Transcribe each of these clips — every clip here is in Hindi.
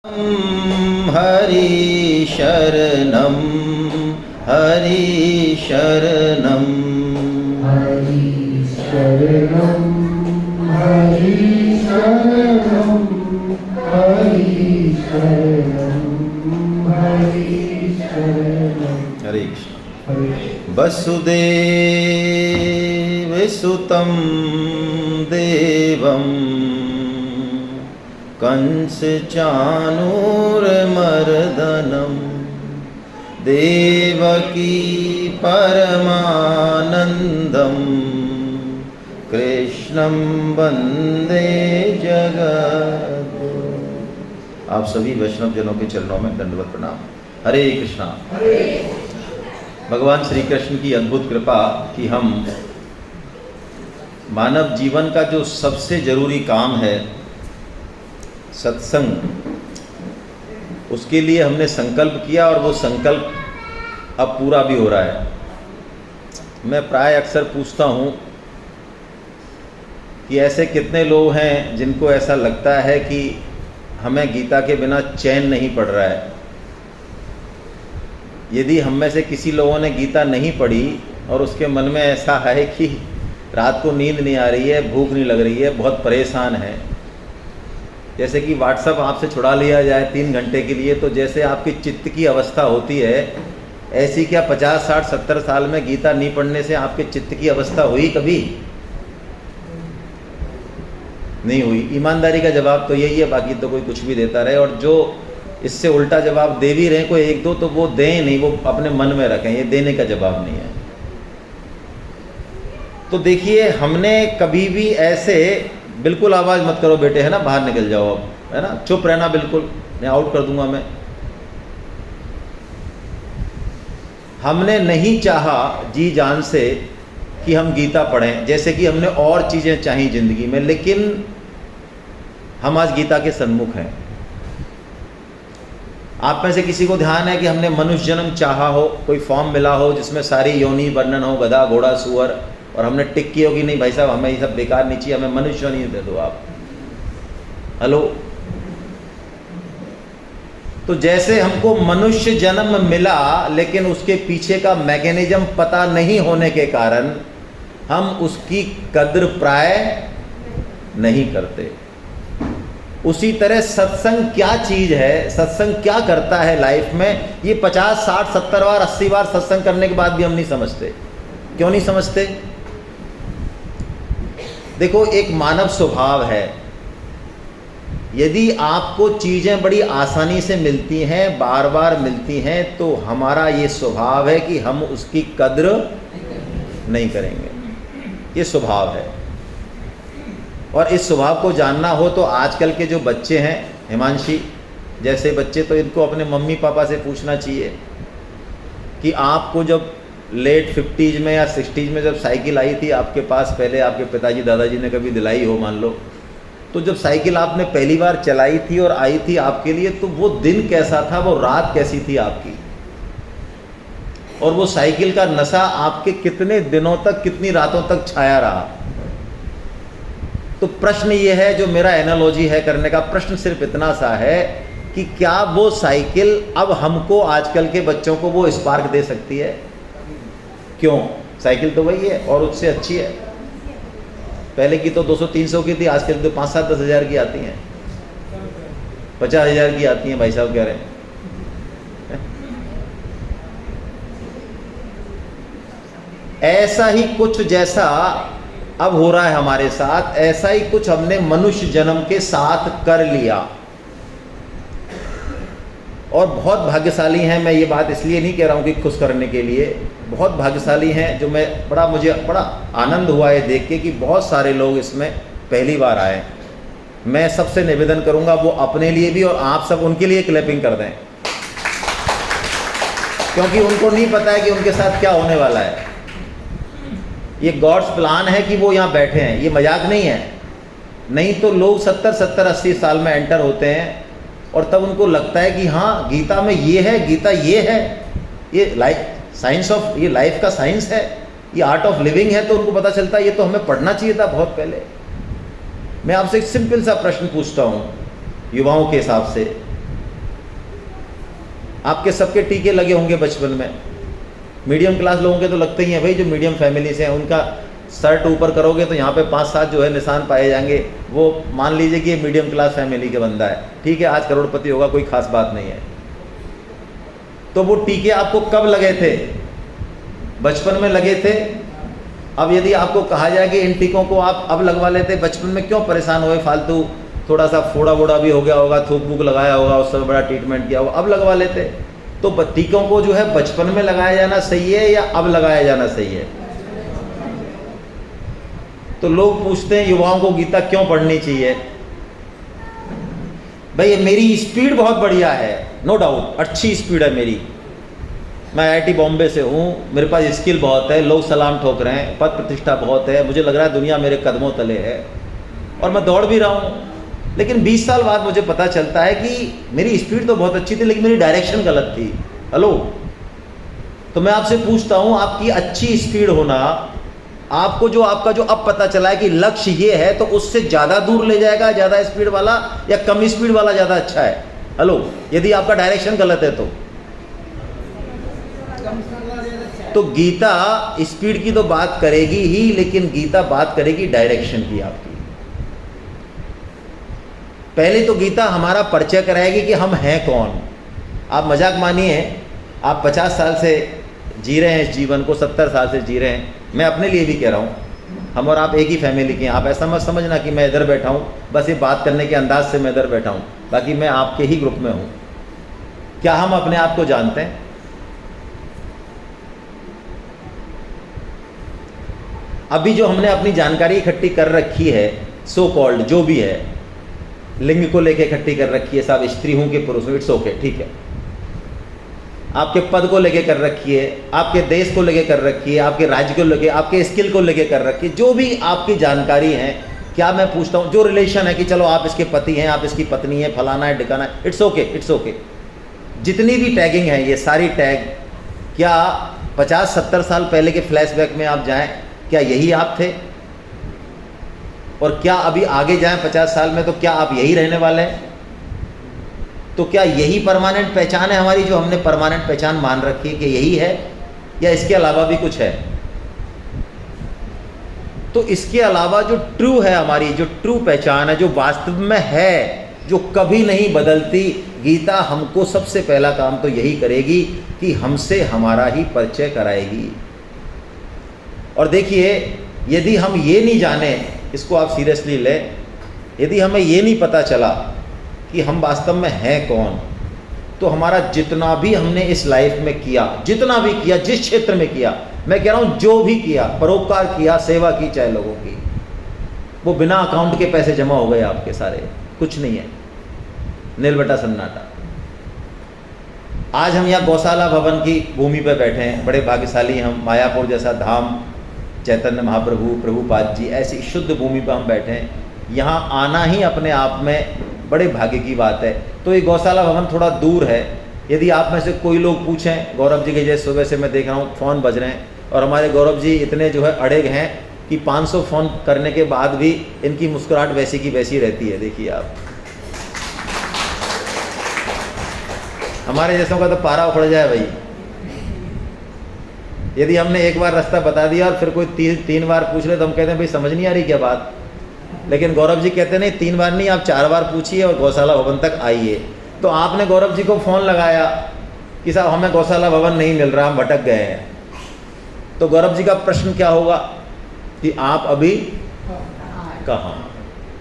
हरि शरणं हरि शरणं हरि शरणं हरि शरणं हरि शरणं हरि शरणं। हरे कृष्ण। वसुदेव सुतं देवं कंस चाणूरमर्दनं देवकी परमानंदं कृष्णं वंदे जगद्गुरुं। आप सभी वैष्णव जनों के चरणों में दंडवत प्रणाम। हरे कृष्णा। भगवान श्री कृष्ण की अद्भुत कृपा कि हम मानव जीवन का जो सबसे जरूरी काम है सत्संग, उसके लिए हमने संकल्प किया और वो संकल्प अब पूरा भी हो रहा है। मैं प्राय अक्सर पूछता हूँ कि ऐसे कितने लोग हैं जिनको ऐसा लगता है कि हमें गीता के बिना चैन नहीं पड़ रहा है। यदि हम में से किसी लोगों ने गीता नहीं पढ़ी और उसके मन में ऐसा है कि रात को नींद नहीं आ रही है, भूख नहीं लग रही है, बहुत परेशान है, जैसे कि व्हाट्सएप आपसे छुड़ा लिया जाए 3 घंटे के लिए, तो जैसे आपकी चित्त की अवस्था होती है, ऐसी क्या 50, 60, 70 साल में गीता नहीं पढ़ने से आपके चित्त की अवस्था हुई? कभी नहीं हुई। ईमानदारी का जवाब तो यही है, बाकी तो कोई कुछ भी देता रहे, और जो इससे उल्टा जवाब दे भी रहे कोई एक दो, तो वो दें नहीं, वो अपने मन में रखें, ये देने का जवाब नहीं है। तो देखिए, हमने कभी भी ऐसे बिल्कुल आवाज़ मत करो बेटे, है ना, बाहर निकल जाओ अब, है ना, चुप रहना बिल्कुल, मैं आउट कर दूंगा मैं। हमने नहीं चाहा जी जान से कि हम गीता पढ़ें, जैसे कि हमने और चीज़ें चाही ज़िंदगी में, लेकिन हम आज गीता के सन्मुख हैं। आप में से किसी को ध्यान है कि हमने मनुष्य जन्म चाहा हो, कोई फॉर्म मिला हो जिसमें सारी योनि वर्णन हो, गधा घोड़ा सुअर, और हमने टिक की होगी नहीं भाई साहब हमें ये सब बेकार नहीं चाहिए, हमें मनुष्य योनि दे दो आप। हेलो, तो जैसे हमको मनुष्य जन्म मिला, लेकिन उसके पीछे का मैकेनिज्म पता नहीं होने के कारण हम उसकी कद्र प्राय नहीं करते। उसी तरह सत्संग क्या चीज़ है, सत्संग क्या करता है लाइफ में, ये 50, 60, 70 बार 80 बार सत्संग करने के बाद भी हम नहीं समझते। क्यों नहीं समझते? देखो, एक मानव स्वभाव है, यदि आपको चीज़ें बड़ी आसानी से मिलती हैं, बार बार मिलती हैं, तो हमारा ये स्वभाव है कि हम उसकी कद्र नहीं करेंगे। ये स्वभाव है, और इस स्वभाव को जानना हो तो आजकल के जो बच्चे हैं, हिमांशी जैसे बच्चे, तो इनको अपने मम्मी पापा से पूछना चाहिए कि आपको जब लेट 50s में या 60s में जब साइकिल आई थी आपके पास, पहले आपके पिताजी दादाजी ने कभी दिलाई हो मान लो, तो जब साइकिल आपने पहली बार चलाई थी और आई थी आपके लिए, तो वो दिन कैसा था, वो रात कैसी थी आपकी, और वो साइकिल का नशा आपके कितने दिनों तक, कितनी रातों तक छाया रहा। तो प्रश्न ये है, जो मेरा एनालॉजी है करने का प्रश्न सिर्फ इतना सा है कि क्या वो साइकिल अब हमको, आजकल के बच्चों को, वो स्पार्क दे सकती है? क्यों? साइकिल तो वही है और उससे अच्छी है। पहले की तो 200-300 की थी, आजकल तो 5-7-10 हज़ार की आती हैं, 50 हज़ार की आती हैं, भाई साहब कह रहे हैं। ऐसा ही कुछ जैसा अब हो रहा है हमारे साथ, ऐसा ही कुछ हमने मनुष्य जन्म के साथ कर लिया, और बहुत भाग्यशाली हैं। मैं ये बात इसलिए नहीं कह रहा हूँ कि खुश करने के लिए, बहुत भाग्यशाली हैं, जो मुझे बड़ा आनंद हुआ है देख के कि बहुत सारे लोग इसमें पहली बार आए। मैं सबसे निवेदन करूँगा, वो अपने लिए भी और आप सब उनके लिए क्लैपिंग कर दें, क्योंकि उनको नहीं पता है कि उनके साथ क्या होने वाला है। ये गॉड्स प्लान है कि वो यहाँ बैठे हैं, ये मजाक नहीं है। नहीं तो लोग 70-80 साल में एंटर होते हैं और तब उनको लगता है कि हाँ गीता में ये है, गीता ये है, ये लाइफ साइंस ऑफ, ये लाइफ का साइंस है, ये आर्ट ऑफ लिविंग है, तो उनको पता चलता है ये तो हमें पढ़ना चाहिए था बहुत पहले। मैं आपसे एक सिंपल सा प्रश्न पूछता हूँ युवाओं के हिसाब से, आपके सबके टीके लगे होंगे बचपन में। मीडियम क्लास लोगों के तो लगते ही हैं भाई, जो मीडियम फैमिली से हैं उनका शर्ट ऊपर करोगे तो यहाँ पे 5-7 जो है निशान पाए जाएंगे। वो मान लीजिए कि ये मीडियम क्लास फैमिली के बंदा है, ठीक है, आज करोड़पति होगा, कोई खास बात नहीं है। तो वो टीके आपको कब लगे थे? बचपन में लगे थे। अब यदि आपको कहा जाए कि इन टीकों को आप अब लगवा लेते, बचपन में क्यों परेशान हुए फालतू, थोड़ा सा फोड़ा वोड़ा भी हो गया होगा, थूक वूक लगाया होगा, उस समय बड़ा ट्रीटमेंट किया होगा, अब लगवा लेते। तो टीकों को जो है बचपन में लगाया जाना सही है या अब लगाया जाना सही है? तो लोग पूछते हैं युवाओं को गीता क्यों पढ़नी चाहिए? भाई मेरी स्पीड बहुत बढ़िया है, नो डाउट, अच्छी स्पीड है मेरी। मैं IIT बॉम्बे से हूँ, मेरे पास स्किल बहुत है, लोग सलाम ठोक रहे हैं, पद प्रतिष्ठा बहुत है, मुझे लग रहा है दुनिया मेरे कदमों तले है और मैं दौड़ भी रहा हूँ। लेकिन 20 साल बाद मुझे पता चलता है कि मेरी स्पीड तो बहुत अच्छी थी लेकिन मेरी डायरेक्शन गलत थी। हेलो, तो मैं आपसे पूछता हूँ, आपकी अच्छी स्पीड होना आपको जो आपका जो अब पता चला है कि लक्ष्य ये है, तो उससे ज़्यादा दूर ले जाएगा ज़्यादा स्पीड वाला या कम स्पीड वाला ज़्यादा अच्छा है? हेलो, यदि आपका डायरेक्शन गलत है तो गीता स्पीड की तो बात करेगी ही, लेकिन गीता बात करेगी डायरेक्शन की आपकी। पहले तो गीता हमारा परिचय कराएगी कि हम हैं कौन। आप मजाक मानिए, आप 50 साल से जी रहे हैं इस जीवन को, 70 साल से जी रहे हैं, मैं अपने लिए भी कह रहा हूँ, हम और आप एक ही फैमिली के हैं। आप ऐसा मत समझना कि मैं इधर बैठा हूँ, बस ये बात करने के अंदाज से मैं इधर बैठा हूँ, बाकी मैं आपके ही ग्रुप में हूँ। क्या हम अपने आप को जानते हैं? अभी जो हमने अपनी जानकारी इकट्ठी कर रखी है, सो कॉल्ड जो भी है, लिंग को लेके इकट्ठी कर रखी है, साहब स्त्री हूँ कि पुरुष हूँ, इट्स ओके, ठीक है। आपके पद को लेके कर रखी है, आपके देश को लेके कर रखी है, आपके राज्य को लेके, आपके स्किल को लेके कर रखी है, जो भी आपकी जानकारी है। क्या मैं पूछता हूँ, जो रिलेशन है कि चलो आप इसके पति हैं, आप इसकी पत्नी है, फलाना है, ठिकाना है, इट्स ओके, इट्स ओके। जितनी भी टैगिंग है, ये सारी टैग, क्या 50-70 साल पहले के फ्लैशबैक में आप जाएं, क्या यही आप थे? और क्या अभी आगे जाएं 50 साल में तो क्या आप यही रहने वाले हैं? तो क्या यही परमानेंट पहचान है हमारी, जो हमने परमानेंट पहचान मान रखी है कि यही है, या इसके अलावा भी कुछ है? तो इसके अलावा जो ट्रू है हमारी, जो ट्रू पहचान है, जो वास्तव में है, जो कभी नहीं बदलती, गीता हमको सबसे पहला काम तो यही करेगी कि हमसे हमारा ही परिचय कराएगी। और देखिए, यदि हम ये नहीं जाने, इसको आप सीरियसली लें, यदि हमें ये नहीं पता चला कि हम वास्तव में हैं कौन, तो हमारा जितना भी हमने इस लाइफ में किया, जितना भी किया, जिस क्षेत्र में किया, मैं कह रहा हूँ जो भी किया, परोपकार किया, सेवा की चाहे लोगों की, वो बिना अकाउंट के पैसे जमा हो गए आपके सारे, कुछ नहीं है, नील बटा सन्नाटा। आज हम यहाँ गौशाला भवन की भूमि पर बैठे हैं, बड़े भाग्यशाली हम, मायापुर जैसा धाम, चैतन्य महाप्रभु, प्रभुपाद जी, ऐसी शुद्ध भूमि पर हम बैठे हैं। यहाँ आना ही अपने आप में बड़े भाग्य की बात है। तो ये गौशाला भवन थोड़ा दूर है। यदि आप में से कोई लोग पूछें, गौरव जी के जैसे सुबह से मैं देख रहा हूँ फ़ोन बज रहे हैं, और हमारे गौरव जी इतने जो है अड़ेग हैं कि 500 फ़ोन करने के बाद भी इनकी मुस्कुराहट वैसी की वैसी रहती है। देखिए आप, हमारे जैसों का तो पारा उखड़ जाए भाई। यदि हमने एक बार रास्ता बता दिया और फिर कोई तीन बार पूछ ले तो हम कहते हैं भाई समझ नहीं आ रही क्या बात। लेकिन गौरव जी कहते नहीं, 3 बार नहीं, आप 4 बार पूछिए और गौशाला भवन तक आइए। तो आपने गौरव जी को फ़ोन लगाया कि साहब हमें गौशाला भवन नहीं मिल रहा, हम भटक गए हैं। तो गौरव जी का प्रश्न क्या होगा कि आप अभी कहाँ?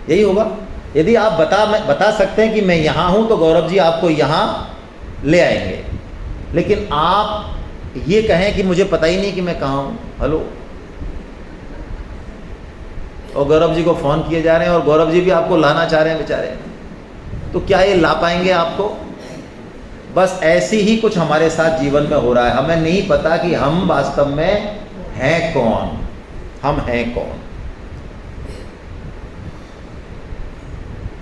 यही होगा। यदि आप बता सकते हैं कि मैं यहाँ हूँ, तो गौरव जी आपको यहाँ ले आएंगे। लेकिन आप ये कहें कि मुझे पता ही नहीं कि मैं कहाँ हूँ, हेलो, और गौरव जी को फ़ोन किए जा रहे हैं और गौरव जी भी आपको लाना चाह रहे हैं बेचारे, तो क्या ये ला पाएंगे आपको? बस ऐसी ही कुछ हमारे साथ जीवन में हो रहा है। हमें नहीं पता कि हम वास्तव में हैं कौन, हम हैं कौन।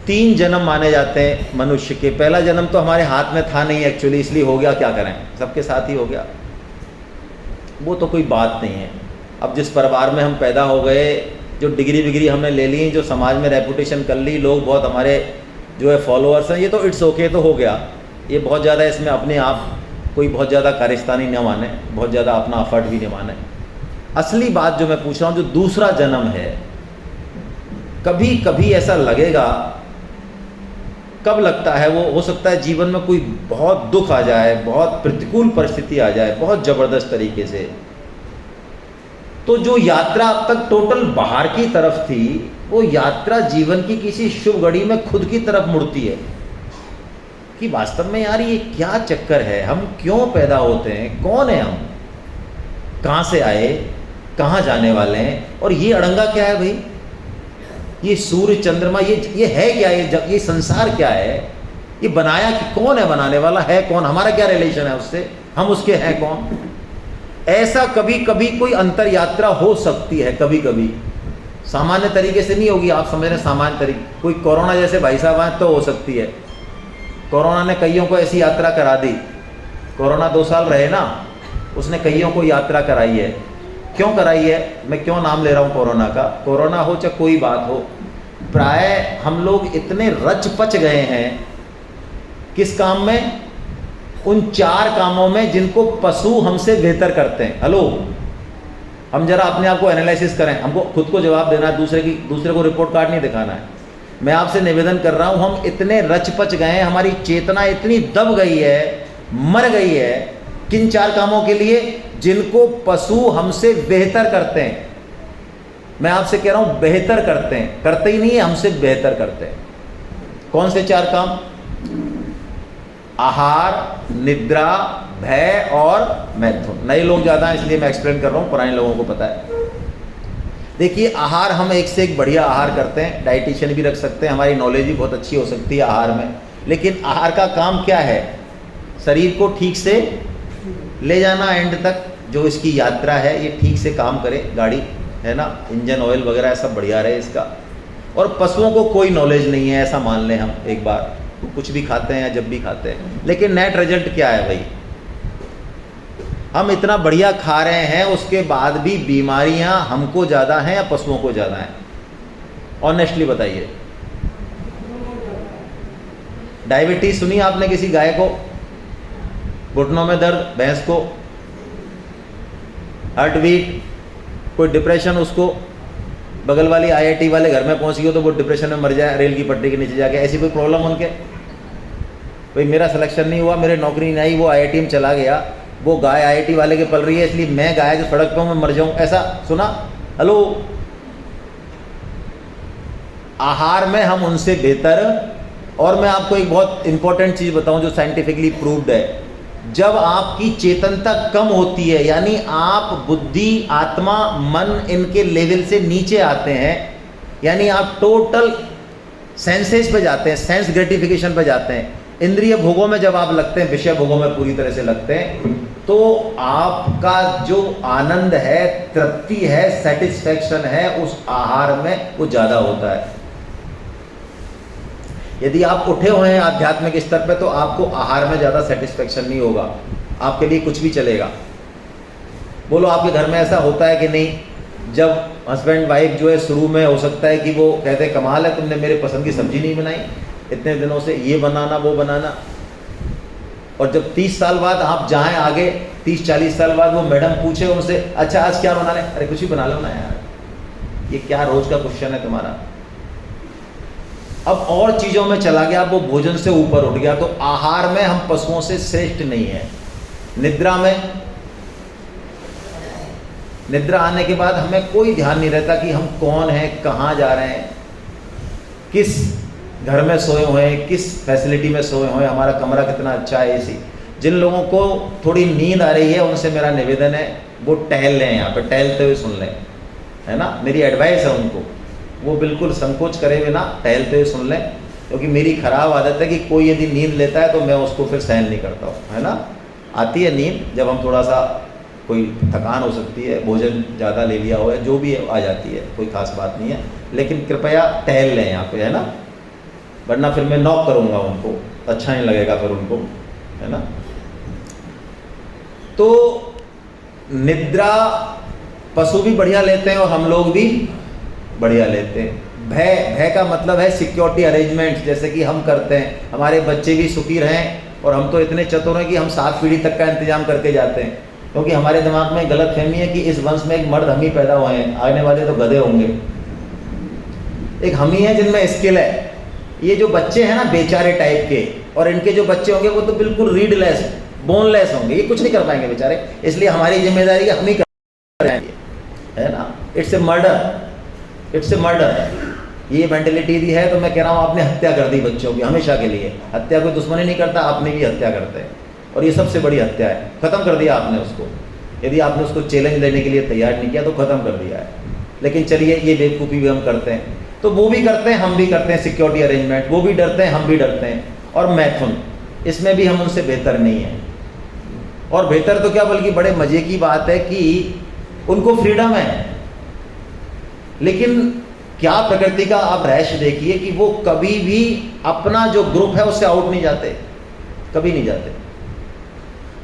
3 जन्म माने जाते हैं मनुष्य के। पहला जन्म तो हमारे हाथ में था नहीं एक्चुअली, इसलिए हो गया, क्या करें, सबके साथ ही हो गया, वो तो कोई बात नहीं है। अब जिस परिवार में हम पैदा हो गए, जो डिग्री हमने ले ली, जो समाज में रेपुटेशन कर ली, लोग बहुत हमारे जो है फॉलोअर्स हैं, ये तो इट्स ओके, तो हो गया। ये बहुत ज़्यादा इसमें अपने आप कोई बहुत ज़्यादा कारस्तानी न माने, बहुत ज़्यादा अपना एफर्ट भी नहीं माने। असली बात जो मैं पूछ रहा हूँ, जो दूसरा जन्म है, कभी कभी ऐसा लगेगा, कब लगता है वो, हो सकता है जीवन में कोई बहुत दुख आ जाए, बहुत प्रतिकूल परिस्थिति आ जाए, बहुत ज़बरदस्त तरीके से, तो जो यात्रा अब तक टोटल बाहर की तरफ थी, वो यात्रा जीवन की किसी शुभ घड़ी में खुद की तरफ मुड़ती है कि वास्तव में यार ये क्या चक्कर है, हम क्यों पैदा होते हैं, कौन है हम, कहाँ से आए, कहाँ जाने वाले हैं, और ये अड़ंगा क्या है भाई, ये सूर्य चंद्रमा, ये है क्या, ये संसार क्या है, ये बनाया कि कौन है, बनाने वाला है कौन, हमारा क्या रिलेशन है उससे, हम उसके हैं कौन। ऐसा कभी कभी कोई अंतर यात्रा हो सकती है, कभी कभी, सामान्य तरीके से नहीं होगी, आप समझ रहे हैं, सामान्य तरीके, कोई कोरोना जैसे भाई साहब आए तो हो सकती है। कोरोना ने कईयों को ऐसी यात्रा करा दी, कोरोना 2 साल रहे ना, उसने कईयों को यात्रा कराई है। क्यों कराई है, मैं क्यों नाम ले रहा हूँ कोरोना का, कोरोना हो चाहे कोई बात हो, प्राय हम लोग इतने रच पच गए हैं किस काम में, उन 4 कामों में जिनको पशु हमसे बेहतर करते हैं। हेलो, हम जरा अपने आप को एनालिसिस करें, हमको खुद को जवाब देना है, दूसरे को रिपोर्ट कार्ड नहीं दिखाना है। मैं आपसे निवेदन कर रहा हूं, हम इतने रच पच गए हैं, हमारी चेतना इतनी दब गई है, मर गई है, किन 4 कामों के लिए, जिनको पशु हमसे बेहतर करते हैं। मैं आपसे कह रहा हूं बेहतर करते हैं, करते ही नहीं है, हमसे बेहतर करते हैं। कौन से 4 काम? आहार, निद्रा, भय और मैथुन। नए लोग ज़्यादा हैं इसलिए मैं एक्सप्लेन कर रहा हूँ, पुराने लोगों को पता है। देखिए, आहार हम एक से एक बढ़िया आहार करते हैं, डाइटिशियन भी रख सकते हैं, हमारी नॉलेज भी बहुत अच्छी हो सकती है आहार में, लेकिन आहार का काम क्या है? शरीर को ठीक से ले जाना एंड तक, जो इसकी यात्रा है ये ठीक से काम करे, गाड़ी है ना, इंजन ऑयल वगैरह सब बढ़िया रहे इसका। और पशुओं को कोई नॉलेज नहीं है, ऐसा मान लें हम एक बार, तो कुछ भी खाते हैं या जब भी खाते हैं, लेकिन नेट रिजल्ट क्या है भाई, हम इतना बढ़िया खा रहे हैं, उसके बाद भी बीमारियां हमको ज़्यादा हैं या पशुओं को ज़्यादा हैं? ऑनेस्टली बताइए। डायबिटीज सुनी आपने किसी गाय को? घुटनों में दर्द भैंस को, हार्ट बीट, कोई डिप्रेशन, उसको बगल वाली IIT वाले घर में पहुंच गई हो तो वो डिप्रेशन में मर जाए रेल की पटरी के नीचे जाके, ऐसी कोई प्रॉब्लम उनके? भाई मेरा सिलेक्शन नहीं हुआ, मेरे नौकरी नहीं आई, वो IIT में चला गया, वो गाय IIT वाले के पल रही है, इसलिए मैं गाय जो सड़क पर मैं मर जाऊं, ऐसा सुना? हेलो, आहार में हम उनसे बेहतर। और मैं आपको एक बहुत इंपॉर्टेंट चीज़ बताऊं जो साइंटिफिकली प्रूव्ड है, जब आपकी चेतनता कम होती है, यानी आप बुद्धि, आत्मा, मन इनके लेवल से नीचे आते हैं, यानी आप टोटल सेंसेस पे जाते हैं, सेंस ग्रेटिफिकेशन पे जाते हैं, इंद्रिय भोगों में जब आप लगते हैं, विषय भोगों में पूरी तरह से लगते हैं, तो आपका जो आनंद है, तृप्ति है, सेटिस्फैक्शन है उस आहार में वो ज़्यादा होता है। यदि आप उठे हुए हैं आध्यात्मिक स्तर पे तो आपको आहार में ज़्यादा सेटिस्फैक्शन नहीं होगा, आपके लिए कुछ भी चलेगा। बोलो आपके घर में ऐसा होता है कि नहीं? जब हस्बैंड वाइफ जो है शुरू में हो सकता है कि वो कहते हैं कमाल है तुमने मेरे पसंद की सब्जी नहीं बनाई इतने दिनों से, ये बनाना वो बनाना, और जब 30 साल बाद आप जाएं आगे, 30-40 साल बाद वो मैडम पूछे उनसे, अच्छा आज क्या बना रहे? अरे कुछ भी बना लो ना यार, ये क्या रोज का क्वेश्चन है तुम्हारा। अब और चीज़ों में चला गया, वो भोजन से ऊपर उठ गया, तो आहार में हम पशुओं से श्रेष्ठ नहीं है। निद्रा में, निद्रा आने के बाद हमें कोई ध्यान नहीं रहता कि हम कौन हैं, कहाँ जा रहे हैं, किस घर में सोए हुए हैं, किस फैसिलिटी में सोए हुए हैं, हमारा कमरा कितना अच्छा है, AC। जिन लोगों को थोड़ी नींद आ रही है उनसे मेरा निवेदन है वो टहल लें, यहाँ पे टहलते हुए सुन लें, है ना, मेरी एडवाइस है उनको, वो बिल्कुल संकोच करे बिना टहलते हुए सुन लें, क्योंकि मेरी ख़राब आदत है कि कोई यदि नींद लेता है तो मैं उसको फिर सहन नहीं करता हूँ, है ना। आती है नींद जब हम थोड़ा सा, कोई थकान हो सकती है, भोजन ज़्यादा ले लिया हो, जो भी आ जाती है, कोई खास बात नहीं है, लेकिन कृपया टहल लें यहाँ पे, है ना, वरना फिर मैं नॉक करूँगा उनको, अच्छा नहीं लगेगा फिर उनको, है ना। तो निद्रा पशु भी बढ़िया लेते हैं और हम लोग भी बढ़िया लेते हैं। भय, भय का मतलब है सिक्योरिटी अरेंजमेंट्स, जैसे कि हम करते हैं, हमारे बच्चे भी सुखी रहें, और हम तो इतने चतुर हैं कि हम 7 पीढ़ी तक का इंतजाम करके जाते हैं, क्योंकि हमारे दिमाग में गलत फहमी है कि इस वंश में एक मर्द हम ही पैदा हुए हैं, आने वाले तो गधे होंगे। एक हम ही है जिनमें स्किल है। ये जो बच्चे हैं ना बेचारे टाइप के, और इनके जो बच्चे होंगे वो तो बिल्कुल रीडलेस, बोनलेस होंगे, ये कुछ नहीं कर पाएंगे बेचारे। इसलिए हमारी जिम्मेदारी हम ही कर रहे हैं, है ना। It's a murder, it's a murder. ये मेंटेलिटी दी है तो मैं कह रहा हूँ आपने हत्या कर दी बच्चों की हमेशा के लिए। हत्या कोई दुश्मनी नहीं करता, आपने भी हत्या करते हैं, और ये सबसे बड़ी हत्या है। ख़त्म कर दिया आपने उसको, यदि आपने उसको चैलेंज लेने के लिए तैयार नहीं किया तो ख़त्म कर दिया है। लेकिन चलिए ये बेवकूफ़ी भी हम करते हैं, तो वो भी करते हैं, हम भी करते हैं। सिक्योरिटी अरेंजमेंट वो भी डरते हैं, हम भी डरते हैं। और मैथुन, इसमें भी हम उनसे बेहतर नहीं हैं। और बेहतर तो क्या, बल्कि बड़े मज़े की बात है कि उनको फ्रीडम है। लेकिन क्या प्रकृति का आप रहस्य देखिए कि वो कभी भी अपना जो ग्रुप है उससे आउट नहीं जाते, कभी नहीं जाते।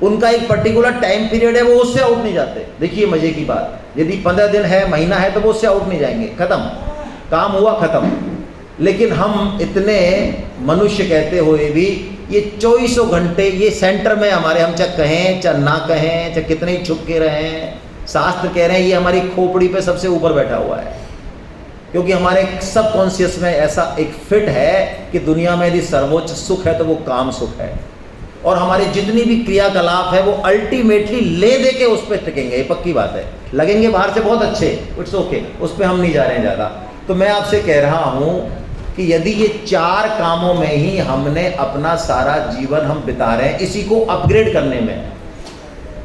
उनका एक पर्टिकुलर टाइम पीरियड है, वो उससे आउट नहीं जाते। देखिए मजे की बात, यदि 15 दिन है, महीना है, तो वो उससे आउट नहीं जाएंगे, खत्म, काम हुआ खत्म। लेकिन हम इतने मनुष्य कहते हुए भी ये 24 घंटे ये सेंटर में हमारे, हम चाहे कहें चाहे ना कहें, चाहे कितने ही छुप के रहें, शास्त्र कह रहे हैं ये हमारी खोपड़ी पे सबसे ऊपर बैठा हुआ है। क्योंकि हमारे सब कॉन्शियस में ऐसा एक फिट है कि दुनिया में यदि सर्वोच्च सुख है तो वो काम सुख है। और हमारे जितनी भी क्रियाकलाप है वो अल्टीमेटली ले दे के उस पर टिकेंगे, ये पक्की बात है। लगेंगे बाहर से बहुत अच्छे, इट्स ओके, उस पर हम नहीं जा रहे हैं ज़्यादा। तो मैं आपसे कह रहा हूँ कि यदि ये 4 कामों में ही हमने अपना सारा जीवन हम बिता रहे हैं इसी को अपग्रेड करने में,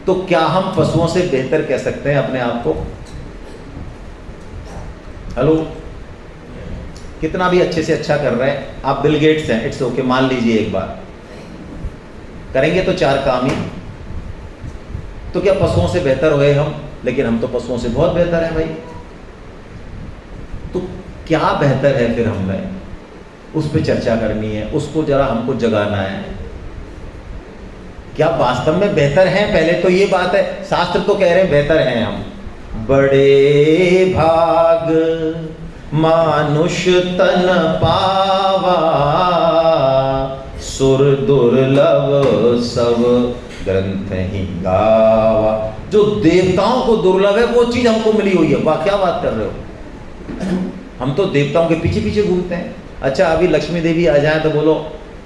तो क्या हम पशुओं से बेहतर कह सकते हैं अपने आप को? हेलो, कितना भी अच्छे से अच्छा कर रहे हैं, आप बिल गेट्स हैं, इट्स ओके, मान लीजिए एक बार करेंगे तो 4 काम ही, तो क्या पशुओं से बेहतर हुए हम? लेकिन हम तो पशुओं से बहुत बेहतर हैं भाई। तो क्या बेहतर है फिर हमें, उस पर चर्चा करनी है, उसको जरा हमको जगाना है। क्या वास्तव में बेहतर हैं? पहले तो ये बात है, शास्त्र तो कह रहे हैं बेहतर हैं हम। बड़े भाग मानुष तन पावा, सुर दुर्लभ सब ग्रंथ ही गावा। जो देवताओं को दुर्लभ है वो चीज हमको मिली हुई है। वाह, क्या बात कर रहे हो, हम तो देवताओं के पीछे पीछे घूमते हैं। अच्छा, अभी लक्ष्मी देवी आ जाए तो बोलो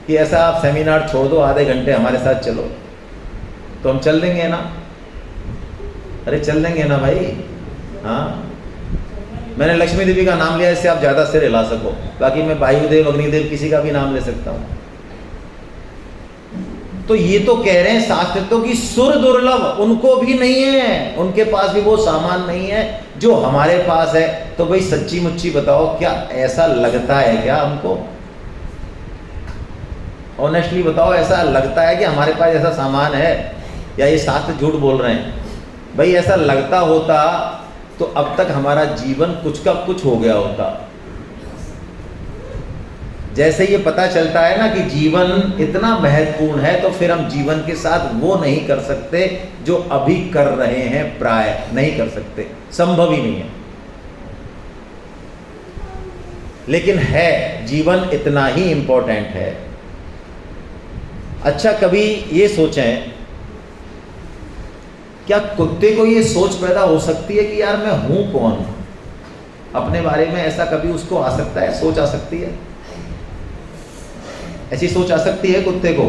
कि ऐसा आप सेमिनार छोड़ दो, आधे घंटे हमारे साथ चलो, तो हम चल देंगे ना? अरे चल देंगे ना भाई। हाँ, मैंने लक्ष्मी देवी का नाम लिया इससे आप ज़्यादा सिर हिला सको, बाकी मैं वायुदेव अग्निदेव किसी का भी नाम ले सकता हूँ। तो ये तो कह रहे हैं शास्त्र तो कि सुर दुर्लभ उनको भी नहीं है, उनके पास भी वो सामान नहीं है जो हमारे पास है। तो भाई सच्ची मुच्ची बताओ, क्या ऐसा लगता है क्या हमको? ऑनेस्टली बताओ, ऐसा लगता है कि हमारे पास ऐसा सामान है, या ये शास्त्र झूठ बोल रहे हैं? भाई ऐसा लगता होता तो अब तक हमारा जीवन कुछ का कुछ हो गया होता। जैसे ये पता चलता है ना कि जीवन इतना महत्वपूर्ण है, तो फिर हम जीवन के साथ वो नहीं कर सकते जो अभी कर रहे हैं, प्राय नहीं कर सकते, संभव ही नहीं है। लेकिन है, जीवन इतना ही इंपॉर्टेंट है। अच्छा, कभी ये सोचें, क्या कुत्ते को ये सोच पैदा हो सकती है कि यार मैं हूं कौन अपने बारे में? ऐसा कभी उसको आ सकता है, सोच आ सकती है? ऐसी सोच आ सकती है कुत्ते को?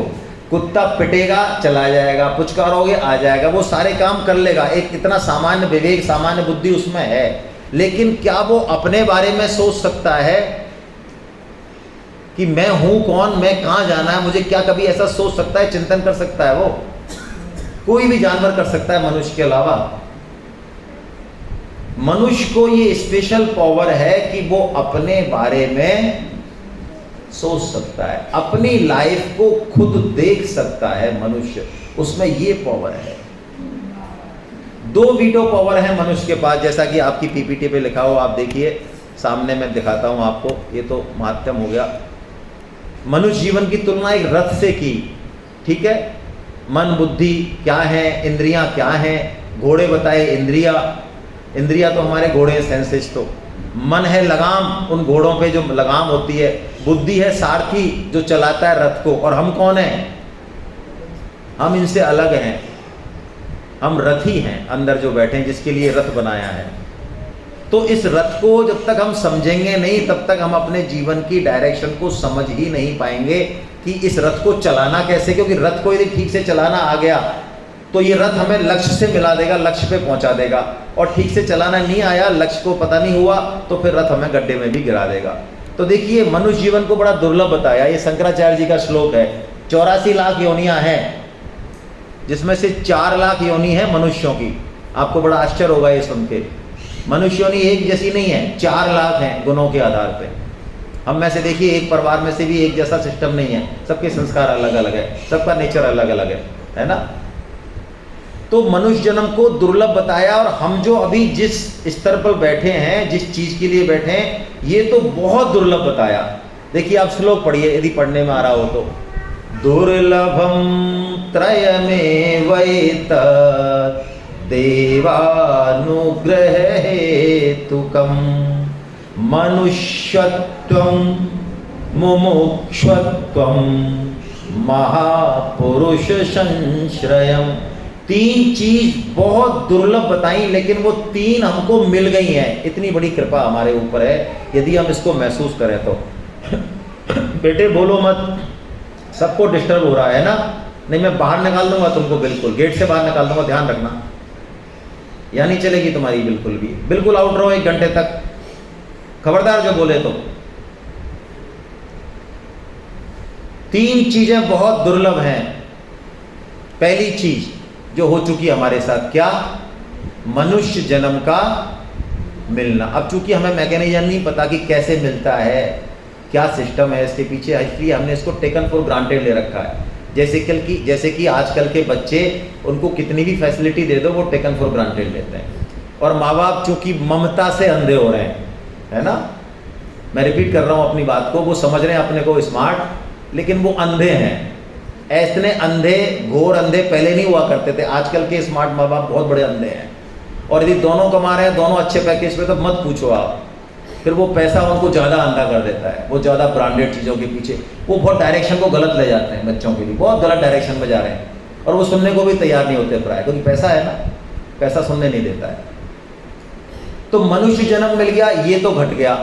कुत्ता पिटेगा चला जाएगा, पुचकारोगे आ जाएगा, वो सारे काम कर लेगा, एक इतना सामान्य विवेक, सामान्य बुद्धि उसमें है। लेकिन क्या वो अपने बारे में सोच सकता है कि मैं हूं कौन, मैं कहां जाना है, मुझे क्या कभी ऐसा सोच सकता है, चिंतन कर सकता है? वो कोई भी जानवर कर सकता है मनुष्य के अलावा। मनुष्य को ये स्पेशल पावर है कि वो अपने बारे में सोच सकता है, अपनी लाइफ को खुद देख सकता है मनुष्य, उसमें ये पावर है। 2 वीटो पावर है मनुष्य के पास, जैसा कि आपकी पीपीटी पे लिखा हो, आप देखिए, सामने मैं दिखाता हूं आपको। ये तो महात्म हो गया। मनुष्य जीवन की तुलना एक रथ से की, ठीक है? मन बुद्धि क्या है, इंद्रियां क्या हैं, घोड़े बताए इंद्रिया, इंद्रिया तो हमारे घोड़े हैं, सेंसेस। तो मन है लगाम, उन घोड़ों पे जो लगाम होती है। बुद्धि है सारथी जो चलाता है रथ को। और हम कौन हैं? हम इनसे अलग हैं, हम रथी हैं अंदर जो बैठे हैं, जिसके लिए रथ बनाया है। तो इस रथ को जब तक हम समझेंगे नहीं, तब तक हम अपने जीवन की डायरेक्शन को समझ ही नहीं पाएंगे कि इस रथ को चलाना कैसे। क्योंकि रथ को यदि ठीक से चलाना आ गया तो ये रथ हमें लक्ष्य से मिला देगा, लक्ष्य पे पहुंचा देगा। और ठीक से चलाना नहीं आया, लक्ष्य को पता नहीं हुआ, तो फिर रथ हमें गड्ढे में भी गिरा देगा। तो देखिए, मनुष्य जीवन को बड़ा दुर्लभ बताया। ये शंकराचार्य जी का श्लोक है। 84 लाख योनियां हैं, जिसमें से 4 लाख योनि है मनुष्यों की। आपको बड़ा आश्चर्य होगा ये सुन के। मनुष्य योनि एक जैसी नहीं है, 4 लाख हैं गुणों के आधार पे। हम में से देखिए, एक परिवार में से भी एक जैसा सिस्टम नहीं है, सबके संस्कार अलग अलग है, सबका नेचर अलग अलग है ना। तो मनुष्य जन्म को दुर्लभ बताया। और हम जो अभी जिस स्तर पर बैठे हैं, जिस चीज के लिए बैठे हैं, ये तो बहुत दुर्लभ बताया। देखिए, आप श्लोक पढ़िए यदि पढ़ने में आ रहा हो तो। दुर्लभम त्रयमेवैत देवानुग्रह हेतुकम मनुष्यत्वं मुमुक्षुत्वं महापुरुष संश्रयम। 3 चीज बहुत दुर्लभ बताई, लेकिन वो 3 हमको मिल गई हैं। इतनी बड़ी कृपा हमारे ऊपर है यदि हम इसको महसूस करें तो। बेटे बोलो मत, सबको डिस्टर्ब हो रहा है ना। नहीं, मैं बाहर निकाल दूंगा तुमको, बिल्कुल गेट से बाहर निकाल दूंगा, ध्यान रखना। या नहीं चलेगी तुम्हारी बिल्कुल भी, बिल्कुल आउट रहो 1 घंटे तक, खबरदार जो बोले तो। 3 चीजें बहुत दुर्लभ हैं। पहली चीज जो हो चुकी हमारे साथ, क्या? मनुष्य जन्म का मिलना। अब चूंकि हमें मैकेनिज्म नहीं पता कि कैसे मिलता है, क्या सिस्टम है इसके पीछे, इसलिए हमने इसको टेकन फॉर ग्रांटेड ले रखा है। जैसे कि आजकल के बच्चे, उनको कितनी भी फैसिलिटी दे दो वो टेकन फॉर ग्रांटेड लेते हैं। और माँ बाप चूंकि ममता से अंधे हो रहे हैं, है ना। मैं रिपीट कर रहा हूँ अपनी बात को। वो समझ रहे हैं अपने को स्मार्ट, लेकिन वो अंधे हैं। ऐसे अंधे, घोर अंधे पहले नहीं हुआ करते थे। आजकल के स्मार्ट माँ बाप बहुत बड़े अंधे हैं। और यदि दोनों कमा रहे हैं, दोनों अच्छे पैकेज पे, तो मत पूछो आप। फिर वो पैसा उनको ज़्यादा अंधा कर देता है, वो ज़्यादा ब्रांडेड चीज़ों के पीछे, वो बहुत डायरेक्शन को गलत ले जाते हैं बच्चों के लिए, बहुत गलत डायरेक्शन में जा रहे हैं। और वो सुनने को भी तैयार नहीं होते प्राय, क्योंकि पैसा है ना, पैसा सुनने नहीं देता है। तो मनुष्य जन्म मिल गया, ये तो घट गया।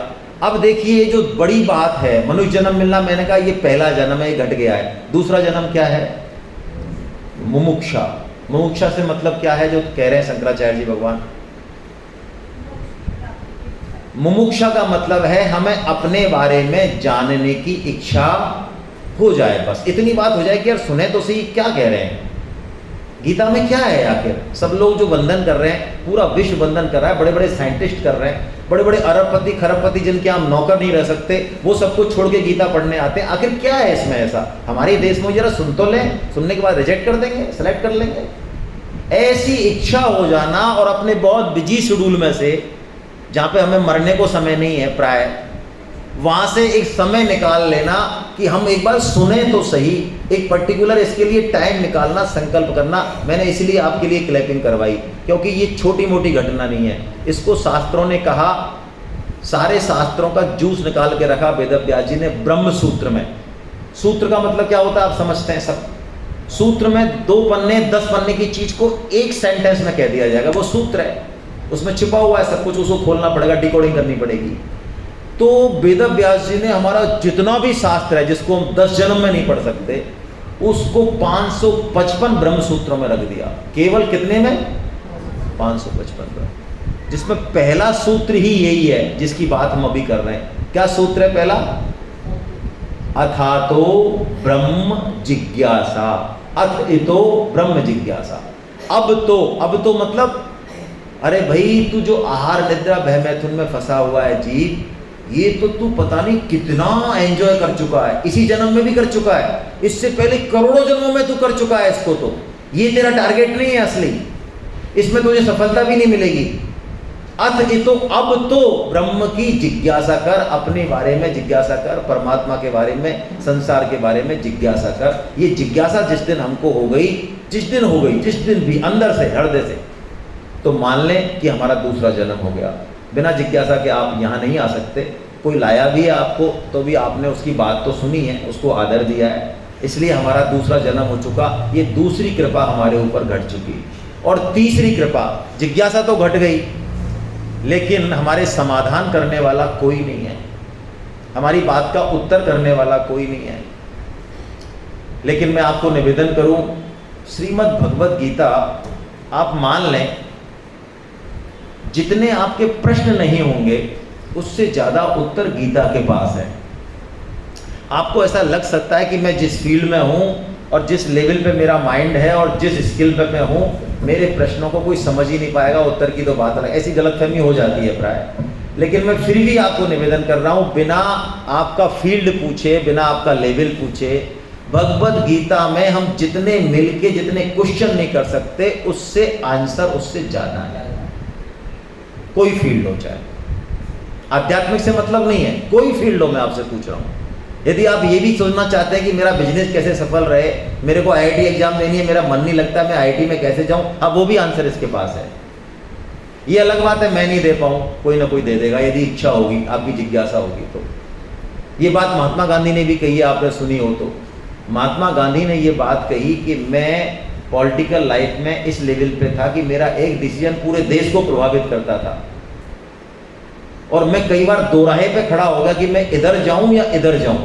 अब देखिए जो बड़ी बात है, मनुष्य जन्म मिलना, मैंने कहा ये पहला जन्म है, ये घट गया है। दूसरा जन्म क्या है? मुमुक्षा। मुमुक्षा से मतलब क्या है, जो कह रहे हैं शंकराचार्य जी भगवान? मुमुक्षा का मतलब है हमें अपने बारे में जानने की इच्छा हो जाए। बस इतनी बात हो जाए कि यार सुने तो सही क्या कह रहे हैं, गीता में क्या है आखिर। सब लोग जो वंदन कर रहे हैं, पूरा विश्व वंदन कर रहा है, बड़े बड़े साइंटिस्ट कर रहे हैं, बड़े बड़े अरबपति खरबपति जिनके हम नौकर नहीं रह सकते, वो सब कुछ छोड़ के गीता पढ़ने आते हैं। आखिर क्या है इसमें ऐसा? हमारे देश में जरा सुन तो लें, सुनने के बाद रिजेक्ट कर देंगे, सेलेक्ट कर लेंगे। ऐसी इच्छा हो जाना, और अपने बहुत बिजी शेड्यूल में से, जहाँ पे हमें मरने को समय नहीं है प्राय, वहाँ से एक समय निकाल लेना कि हम एक बार सुने तो सही। एक पर्टिकुलर इसके लिए टाइम निकालना, संकल्प करना। मैंने इसलिए आपके लिए क्लैपिंग करवाई, क्योंकि ये छोटी मोटी घटना नहीं है। इसको शास्त्रों ने कहा, सारे शास्त्रों का जूस निकाल के रखा वेदव्यास जी ने ब्रह्म सूत्र में। सूत्र का मतलब क्या होता है आप समझते हैं सब। सूत्र में 2 पन्ने 10 पन्ने की चीज को एक सेंटेंस में कह दिया जाएगा, वो सूत्र है। उसमें छिपा हुआ है सब कुछ, उसको खोलना पड़ेगा, डिकोडिंग करनी पड़ेगी। तो वेदव्यास जी ने हमारा जितना भी शास्त्र है, जिसको हम 10 जन्म में नहीं पढ़ सकते, उसको 555 ब्रह्म सूत्रों में रख दिया। केवल कितने में? 555 ब्रह्म, जिसमें पहला सूत्र ही यही है जिसकी बात हम अभी कर रहे हैं। क्या सूत्र है पहला? अथातो ब्रह्म जिज्ञासा, अथ इतो ब्रह्म जिज्ञासा। अब तो मतलब, अरे भाई तू जो आहार निद्रा भय मैथुन में फंसा हुआ है जीव, ये तो तू पता नहीं कितना एंजॉय कर चुका है, इसी जन्म में भी कर चुका है, इससे पहले करोड़ों जन्मों में तू कर चुका है इसको। तो ये तेरा टारगेट नहीं है असली, इसमें तुझे सफलता भी नहीं मिलेगी। अथ इतो, अब तो ब्रह्म की जिज्ञासा कर, अपने बारे में जिज्ञासा कर, परमात्मा के बारे में, संसार के बारे में जिज्ञासा कर। ये जिज्ञासा जिस दिन हमको हो गई, जिस दिन भी अंदर से, हृदय से, तो मान लें कि हमारा दूसरा जन्म हो गया। बिना जिज्ञासा के आप यहाँ नहीं आ सकते। कोई लाया भी है आपको, तो भी आपने उसकी बात तो सुनी है, उसको आदर दिया है, इसलिए हमारा दूसरा जन्म हो चुका, ये दूसरी कृपा हमारे ऊपर घट चुकी। और तीसरी कृपा, जिज्ञासा तो घट गई, लेकिन हमारे समाधान करने वाला कोई नहीं है, हमारी बात का उत्तर करने वाला कोई नहीं है। लेकिन मैं आपको निवेदन करूं, श्रीमद् भगवत गीता आप मान लें, जितने आपके प्रश्न नहीं होंगे उससे ज़्यादा उत्तर गीता के पास है। आपको ऐसा लग सकता है कि मैं जिस फील्ड में हूं और जिस लेवल पे मेरा माइंड है और जिस स्किल पे मैं हूं, मेरे प्रश्नों को कोई समझ ही नहीं पाएगा, उत्तर की तो बात अलग, ऐसी गलतफहमी हो जाती है प्राय। लेकिन मैं फिर भी आपको निवेदन कर रहा हूं, बिना आपका फील्ड पूछे, बिना आपका लेवल पूछे, भगवत गीता में हम जितने मिलके जितने क्वेश्चन नहीं कर सकते, उससे आंसर उससे ज़्यादा है। कोई फील्ड हो, चाहे आध्यात्मिक से मतलब नहीं है, कोई फील्ड हो, मैं आपसे पूछ रहा हूँ। यदि आप ये भी सोचना चाहते हैं कि मेरा बिजनेस कैसे सफल रहे, मेरे को आईआईटी एग्जाम देनी है, मेरा मन नहीं लगता, मैं आईआईटी में कैसे जाऊं, अब वो भी आंसर इसके पास है। ये अलग बात है मैं नहीं दे पाऊं, कोई ना कोई दे देगा, यदि इच्छा होगी, आपकी जिज्ञासा होगी तो। ये बात महात्मा गांधी ने भी कही है, आपने सुनी हो तो। महात्मा गांधी ने ये बात कही कि मैं पॉलिटिकल लाइफ में इस लेवल पे था कि मेरा एक डिसीजन पूरे देश को प्रभावित करता था, और मैं कई बार दोराहे पे खड़ा होगा कि मैं इधर जाऊं या इधर जाऊं।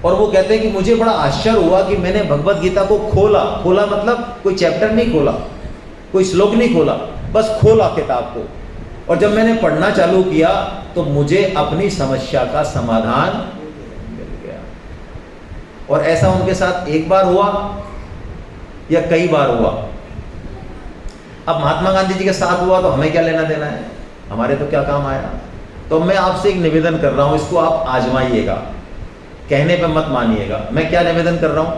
और वो कहते हैं कि मुझे बड़ा आश्चर्य हुआ कि मैंने भगवत गीता को खोला मतलब कोई चैप्टर नहीं खोला, कोई श्लोक नहीं खोला, बस खोला किताब को, और जब मैंने पढ़ना चालू किया तो मुझे अपनी समस्या का समाधान मिल गया। और ऐसा उनके साथ एक बार हुआ या कई बार हुआ। अब महात्मा गांधी जी के साथ हुआ तो हमें क्या लेना देना है, हमारे तो क्या काम आया। तो मैं आपसे एक निवेदन कर रहा हूं, इसको आप आजमाइएगा, कहने पे मत मानिएगा। मैं क्या निवेदन कर रहा हूं,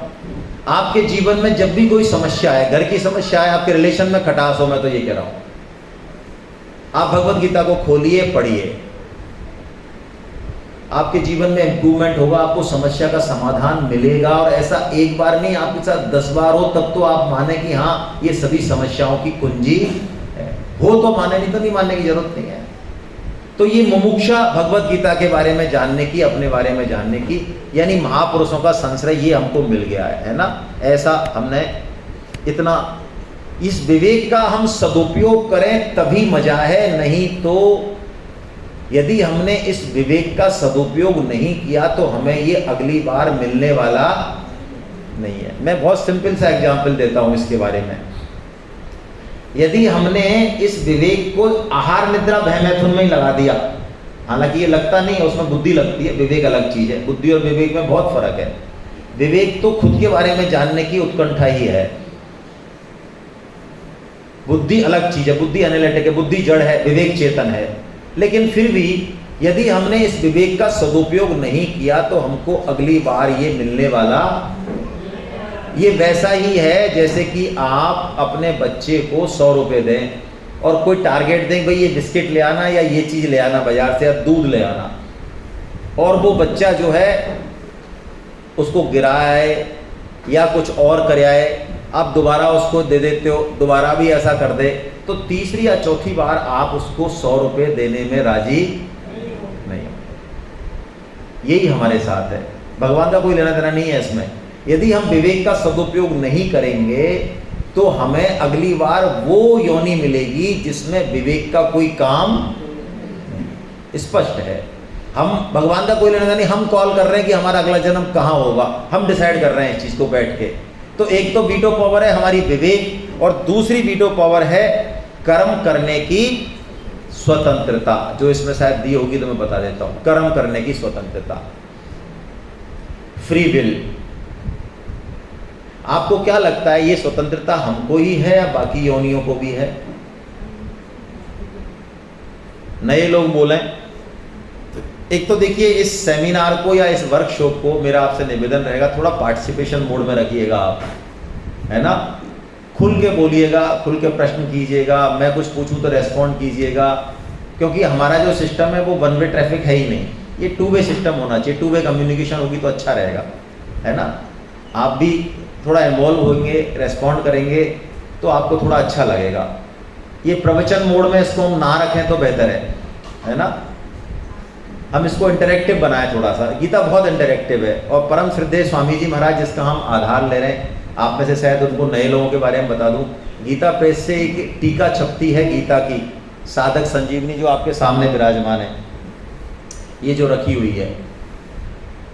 आपके जीवन में जब भी कोई समस्या है, घर की समस्या है, आपके रिलेशन में खटास हो, मैं तो ये कह रहा हूं, आप भगवत गीता को खोलिए, पढ़िए, आपके जीवन में इंप्रूवमेंट होगा, आपको समस्या का समाधान मिलेगा। और ऐसा एक बार नहीं, आपके साथ 10 बार हो, तब तो आप माने कि हाँ ये सभी समस्याओं की कुंजी है। हो तो माने, नहीं तो नहीं मानने की जरूरत नहीं है। तो ये मुमुक्षा भगवत गीता के बारे में जानने की, अपने बारे में जानने की, यानी महापुरुषों का संश्रय ये हमको मिल गया है ना। ऐसा हमने इतना, इस विवेक का हम सदुपयोग करें तभी मजा है, नहीं तो यदि हमने इस विवेक का सदुपयोग नहीं किया तो हमें ये अगली बार मिलने वाला नहीं है। मैं बहुत सिंपल सा एग्जाम्पल देता हूं इसके बारे में। यदि हमने इस विवेक को आहार निद्रा भय मैथुन में ही लगा दिया, हालांकि ये लगता नहीं है, उसमें बुद्धि लगती है, विवेक अलग चीज है, बुद्धि और विवेक में बहुत फर्क है। विवेक तो खुद के बारे में जानने की उत्कंठा ही है, बुद्धि अलग चीज है, बुद्धि एनालिटिक है, बुद्धि जड़ है, विवेक चेतन है। लेकिन फिर भी यदि हमने इस विवेक का सदुपयोग नहीं किया तो हमको अगली बार ये मिलने वाला, ये वैसा ही है जैसे कि आप अपने बच्चे को 100 रुपये दें और कोई टारगेट दें, भाई ये बिस्किट ले आना या ये चीज़ ले आना बाजार से या दूध ले आना, और वो बच्चा जो है उसको गिराए या कुछ और कर आए, आप दोबारा उसको दे देते हो, दोबारा भी ऐसा कर दे, तो तीसरी या चौथी बार आप उसको 100 रुपये देने में राजी नहीं। यही हमारे साथ है, भगवान का कोई लेना देना नहीं है इसमें। यदि हम विवेक का सदुपयोग नहीं करेंगे तो हमें अगली बार वो योनि मिलेगी जिसमें विवेक का कोई काम नहीं। स्पष्ट है, हम भगवान का कोई लेना देना नहीं, हम कॉल कर रहे हैं कि हमारा अगला जन्म कहाँ होगा, हम डिसाइड कर रहे हैं इस चीज़ को बैठ के। तो एक तो वीटो पावर है हमारी विवेक, और दूसरी वीटो पावर है कर्म करने की स्वतंत्रता, जो इसमें शायद दी होगी तो मैं बता देता हूं। कर्म करने की स्वतंत्रता, फ्री विल। आपको क्या लगता है ये स्वतंत्रता हमको ही है या बाकी योनियों को भी है? नए लोग बोलें। एक तो देखिए, इस सेमिनार को या इस वर्कशॉप को मेरा आपसे निवेदन रहेगा, थोड़ा पार्टिसिपेशन मोड में रखिएगा आप, है ना। खुल के बोलिएगा, खुल के प्रश्न कीजिएगा, मैं कुछ पूछूं तो रेस्पॉन्ड कीजिएगा, क्योंकि हमारा जो सिस्टम है वो वन वे ट्रैफिक है ही नहीं, ये टू वे सिस्टम होना चाहिए। टू वे कम्युनिकेशन होगी तो अच्छा रहेगा, है ना। आप भी थोड़ा इन्वॉल्व होंगे, रेस्पॉन्ड करेंगे तो आपको थोड़ा अच्छा लगेगा। ये प्रवचन मोड में इसको हम ना रखें तो बेहतर है ना। हम इसको इंटरेक्टिव बनाए थोड़ा सा। गीता बहुत इंटरेक्टिव है। और परम श्रद्धेय स्वामी जी महाराज जिसका हम आधार ले रहे हैं, आप में से शायद उनको नए लोगों के बारे में बता दूं, गीता प्रेस से एक टीका छपती है गीता की, साधक संजीवनी, जो आपके सामने विराजमान है, ये जो रखी हुई है।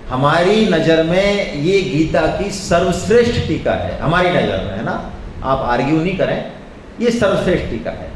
हमारी नज़र में ये गीता की सर्वश्रेष्ठ टीका है, हमारी नज़र में, है ना, आप आर्ग्यू नहीं करें, ये सर्वश्रेष्ठ टीका है।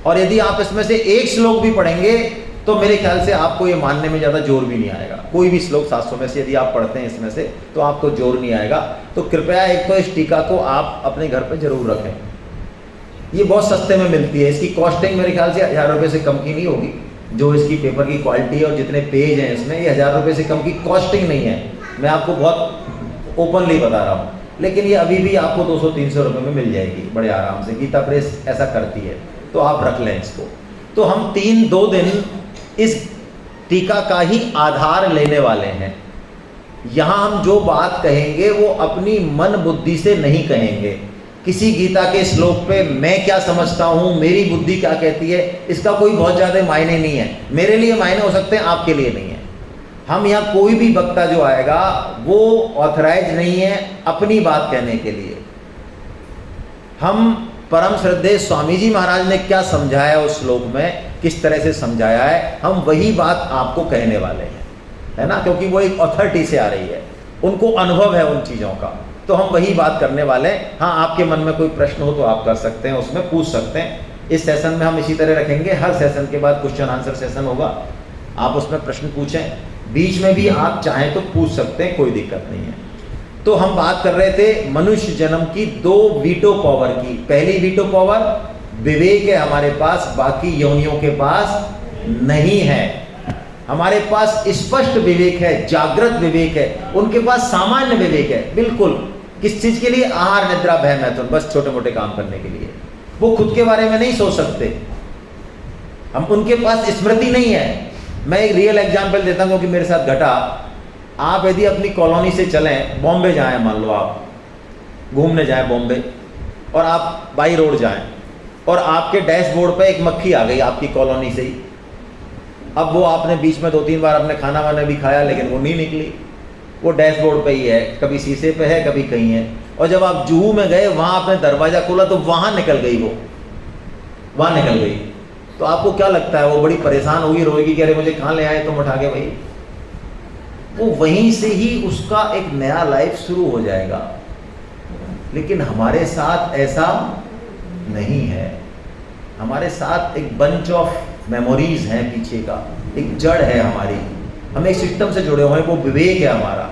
और यदि आप इसमें से एक श्लोक भी पढ़ेंगे तो मेरे ख्याल से आपको ये मानने में ज़्यादा जोर भी नहीं आएगा। कोई भी श्लोक 700 में से यदि आप पढ़ते हैं इसमें से, तो आपको जोर नहीं आएगा। तो कृपया एक तो इस टीका को आप अपने घर पे जरूर रखें। ये बहुत सस्ते में मिलती है, इसकी कॉस्टिंग मेरे ख्याल से 1000 रुपये से कम की नहीं होगी। जो इसकी पेपर की क्वालिटी है और जितने पेज हैं इसमें, ये 1000 रुपये से कम की कॉस्टिंग नहीं है, मैं आपको बहुत ओपनली बता रहा हूँ। लेकिन ये अभी भी आपको 200-300 रुपये में मिल जाएगी बड़े आराम से। गीता प्रेस ऐसा करती है, तो आप रख लें इसको। तो हम 2 दिन इस टीका का ही आधार लेने वाले हैं। यहाँ हम जो बात कहेंगे वो अपनी मन बुद्धि से नहीं कहेंगे। किसी गीता के श्लोक पे मैं क्या समझता हूँ, मेरी बुद्धि क्या कहती है, इसका कोई बहुत ज़्यादा मायने नहीं है। मेरे लिए मायने हो सकते हैं, आपके लिए नहीं है। हम यहाँ कोई भी वक्ता जो आएगा वो ऑथराइज नहीं है अपनी बात कहने के लिए। हम परम श्रद्धेय स्वामी जी महाराज ने क्या समझाया उस श्लोक में, किस तरह से समझाया है, हम वही बात आपको कहने वाले हैं, है ना, क्योंकि वो एक अथॉरिटी से आ रही है, उनको अनुभव है उन चीज़ों का, तो हम वही बात करने वाले हैं। हाँ, आपके मन में कोई प्रश्न हो तो आप कर सकते हैं, उसमें पूछ सकते हैं। इस सेशन में हम इसी तरह रखेंगे, हर सेशन के बाद क्वेश्चन आंसर सेशन होगा, आप उसमें प्रश्न पूछें, बीच में भी आप चाहें तो पूछ सकते हैं, कोई दिक्कत नहीं है। तो हम बात कर रहे थे मनुष्य जन्म की 2 वीटो पावर की। पहली वीटो पावर विवेक है हमारे पास, बाकी योनियों के पास नहीं है। हमारे पास स्पष्ट विवेक है, जागृत विवेक है, उनके पास सामान्य विवेक है। बिल्कुल, किस चीज के लिए? आहार निद्रा भय मैथुन, बस छोटे मोटे काम करने के लिए। वो खुद के बारे में नहीं सोच सकते, हम उनके पास स्मृति नहीं है। मैं एक रियल एग्जाम्पल देता हूँ क्योंकि मेरे साथ घटा। आप यदि अपनी कॉलोनी से चलें, बॉम्बे जाएं, मान लो आप घूमने जाएं बॉम्बे, और आप बाई रोड जाएं, और आपके डैशबोर्ड पे एक मक्खी आ गई आपकी कॉलोनी से ही। अब वो आपने बीच में 2-3 बार अपने खाना वाना भी खाया, लेकिन वो नहीं निकली, वो डैशबोर्ड पे ही है, कभी शीशे पे है, कभी कहीं है। और जब आप जुहू में गए, वहाँ आपने दरवाज़ा खोला तो वहाँ निकल गई, वो वहाँ निकल गई। तो आपको क्या लगता है, वो बड़ी परेशान होगी, रोएगी कि अरे मुझे कहाँ ले आए तुम उठा के भाई। वो वहीं से ही उसका एक नया लाइफ शुरू हो जाएगा। लेकिन हमारे साथ ऐसा नहीं है। हमारे साथ एक बंच ऑफ मेमोरीज हैं, पीछे का एक जड़ है हमारी, हम एक सिस्टम से जुड़े हुए हैं, वो विवेक है हमारा।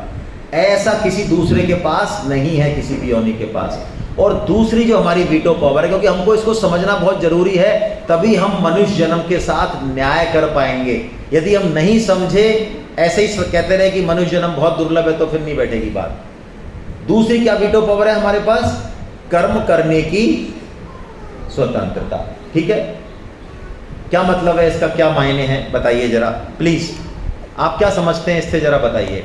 ऐसा किसी दूसरे के पास नहीं है, किसी भी योनि के पास। और दूसरी जो हमारी वीटो पावर है, क्योंकि हमको इसको समझना बहुत जरूरी है, तभी हम मनुष्य जन्म के साथ न्याय कर पाएंगे। यदि हम नहीं समझे, ऐसे ही कहते रहे कि मनुष्य जन्म बहुत दुर्लभ है, तो फिर नहीं बैठेगी बात। दूसरी क्या वीटो पावर है हमारे पास? कर्म करने की स्वतंत्रता। ठीक है, क्या मतलब है इसका, क्या मायने हैं, बताइए जरा प्लीज। आप क्या समझते हैं इससे, जरा बताइए।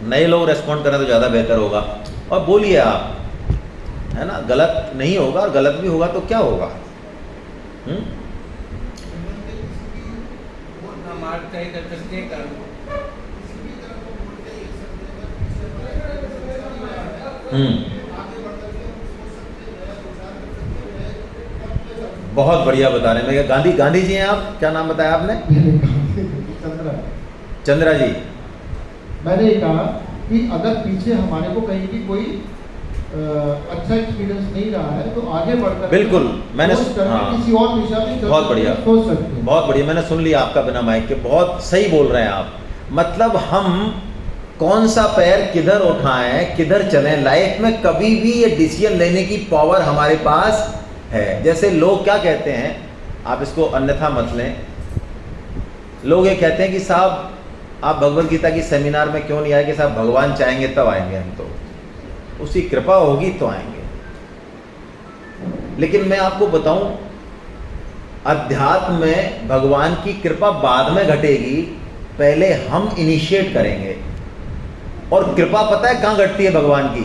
नए लोग रेस्पॉन्ड करें तो ज़्यादा बेहतर होगा। और बोलिए आप, है ना, गलत नहीं होगा, और गलत भी होगा तो क्या होगा। बहुत बढ़िया बता रहे हैं। गांधी गांधी जी हैं आप, क्या नाम बताया आपने? चंद्रा जी। मैंने कहा कि अगर पीछे हमारे को कहीं की कोई अच्छा एक्सपीरियंस नहीं रहा है तो आगे बढ़कर बिल्कुल, मैंने किसी और दिशा में बहुत बढ़िया, सोच सकते हैं। बहुत बढ़िया, मैंने सुन लिया आपका बिना माइक के, बहुत सही बोल रहे हैं आप। मतलब हम कौन सा पैर किधर उठाएं, किधर चलें, लाइफ में कभी भी ये डिसीजन लेने की पावर हमारे पास है। जैसे लोग क्या कहते हैं, आप इसको अन्यथा मत लें, लोग ये कहते हैं कि साहब आप भगवत गीता की सेमिनार में क्यों नहीं आए, कि साहब भगवान चाहेंगे तब आएंगे, हम तो उसकी कृपा होगी तो आएंगे। लेकिन मैं आपको बताऊं, अध्यात्म में भगवान की कृपा बाद में घटेगी, पहले हम इनिशिएट करेंगे। और कृपा पता है कहाँ घटती है भगवान की?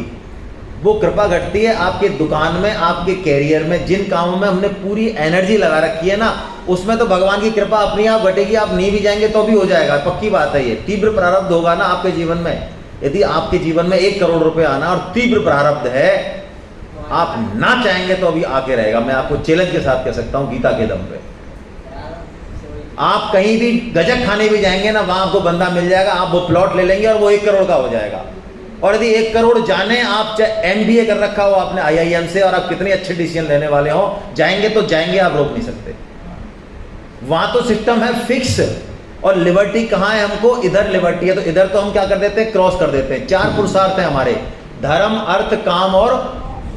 वो कृपा घटती है आपके दुकान में, आपके कैरियर में, जिन कामों में हमने पूरी एनर्जी लगा रखी है ना, उसमें तो भगवान की कृपा अपने आप घटेगी। आप नहीं भी जाएंगे तो भी हो जाएगा, पक्की बात है। ये तीव्र प्रारब्ध होगा ना आपके जीवन में। यदि आपके जीवन में 1 करोड़ रुपए आना और तीव्र प्रारब्ध है, आप ना चाहेंगे तो अभी आके रहेगा। मैं आपको चैलेंज के साथ कह सकता हूं, गीता के दम पे। आप कहीं भी गजक खाने भी जाएंगे ना, वहां आपको बंदा मिल जाएगा, आप वो प्लॉट ले लेंगे और वो 1 करोड़ का हो जाएगा। और यदि 1 करोड़ जाने, आप चाहे MBA कर रखा हो आपने IIM से, और आप कितने अच्छे डिसीजन लेने वाले हो, जाएंगे तो जाएंगे, आप रोक नहीं सकते। वहां तो सिस्टम है फिक्स। और लिबर्टी कहाँ है हमको? इधर लिबर्टी है, तो इधर तो हम क्या कर देते हैं? क्रॉस कर देते हैं। 4 पुरुषार्थ हैं हमारे, धर्म, अर्थ, काम और